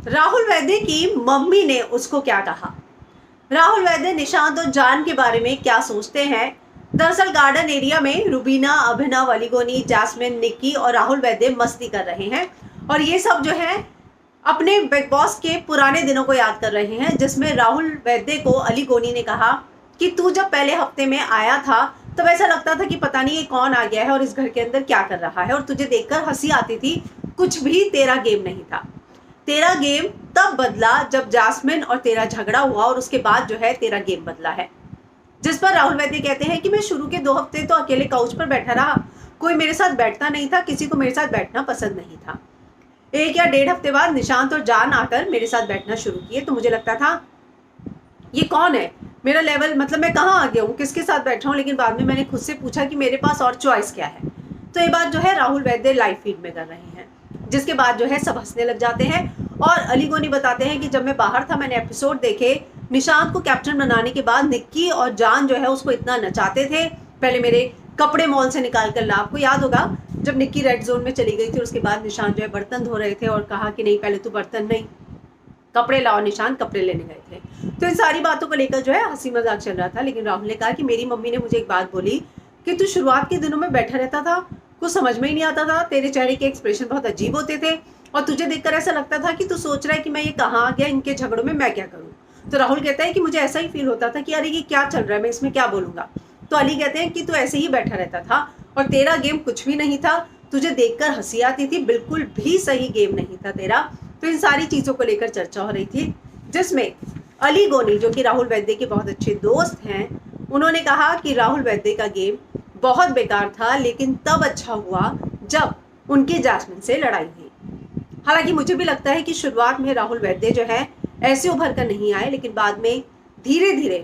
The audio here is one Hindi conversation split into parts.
राहुल वैद्य की मम्मी ने उसको क्या कहा। राहुल वैद्य निशांत और जान के बारे में क्या सोचते हैं। दरअसल गार्डन एरिया में रुबीना, अभिनव, अलीगोनी, जैस्मिन, निक्की और राहुल वैद्य मस्ती कर रहे हैं और ये सब जो है अपने बिग बॉस के पुराने दिनों को याद कर रहे हैं, जिसमें राहुल वैद्य को अलीगोनी ने कहा कि तू जब पहले हफ्ते में आया था तब ऐसा लगता था कि पता नहीं ये कौन आ गया है और इस घर के अंदर क्या कर रहा है, और तुझे देखकर हंसी आती थी, कुछ भी तेरा गेम नहीं था। तेरा गेम तब बदला जब जास्मिन और तेरा झगड़ा हुआ और उसके बाद जो है तेरा गेम बदला है। जिस पर राहुल वैद्य कहते हैं कि मैं शुरू के 2 हफ्ते तो अकेले काउच पर बैठा रहा, कोई मेरे साथ बैठता नहीं था, किसी को मेरे साथ बैठना पसंद नहीं था। 1 या 1.5 हफ्ते बाद निशांत और जान आकर मेरे साथ बैठना शुरू किए तो मुझे लगता था ये कौन है, मेरा लेवल मतलब मैं कहाँ आ गया हूँ, किसके साथ बैठा हूँ। लेकिन बाद में मैंने खुद से पूछा कि मेरे पास और चॉइस क्या है। तो ये बात जो है राहुल वैद्य लाइव फीड में कर रहे हैं, जिसके बाद जो है सब हंसने लग जाते हैं। और अलीगोनी बताते हैं कि जब मैं बाहर था मैंने एपिसोड देखे, निशांत को कैप्टन बनाने के बाद निक्की और जान जो है उसको इतना नचाते थे। पहले मेरे कपड़े मॉल से निकाल कर ला, आपको याद होगा जब निक्की रेड जोन में चली गई थी, उसके बाद निशांत जो है बर्तन धो रहे थे और कहा कि नहीं पहले तो बर्तन नहीं कपड़े लाओ, निशांत कपड़े लेने गए थे। तो इन सारी बातों को लेकर जो है हंसी मजाक चल रहा था। लेकिन राहुल ने कहा कि मेरी मम्मी ने मुझे एक बात बोली कि तू शुरुआत के दिनों में बैठा रहता था, कुछ समझ में ही नहीं आता था, तेरे चेहरे के एक्सप्रेशन बहुत अजीब होते थे और तुझे देखकर ऐसा लगता था कि तू सोच रहा है कि मैं ये कहाँ आ गया, इनके झगड़ों में मैं क्या करूँ। तो राहुल कहता है कि मुझे ऐसा ही फील होता था कि अरे ये क्या चल रहा है, मैं इसमें क्या बोलूँगा। तो अली कहते हैं कि तू ऐसे ही बैठा रहता था और तेरा गेम कुछ भी नहीं था, तुझे देखकर हंसी आती थी, बिल्कुल भी सही गेम नहीं था तेरा। तो इन सारी चीज़ों को लेकर चर्चा हो रही थी, जिसमें अलीगोनी जो कि राहुल वैद्य के बहुत अच्छे दोस्त हैं, उन्होंने कहा कि राहुल वैद्य का गेम बहुत बेकार था, लेकिन तब अच्छा हुआ जब उनकी जैस्मिन से लड़ाई हुई। हालांकि मुझे भी लगता है कि शुरुआत में राहुल वैद्य जो है ऐसे उभर कर नहीं आए, लेकिन बाद में धीरे धीरे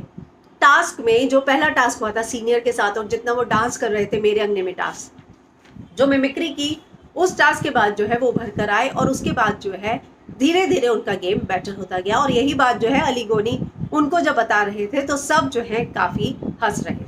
टास्क में जो पहला टास्क हुआ था सीनियर के साथ और जितना वो डांस कर रहे थे मेरे अंगने में टास्क जो मिमिक्री की, उस टास्क के बाद जो है वो उभर कर आए और उसके बाद जो है धीरे धीरे उनका गेम बेटर होता गया। और यही बात जो है अलीगोनी उनको जब बता रहे थे तो सब जो है काफ़ी हंस रहे थे।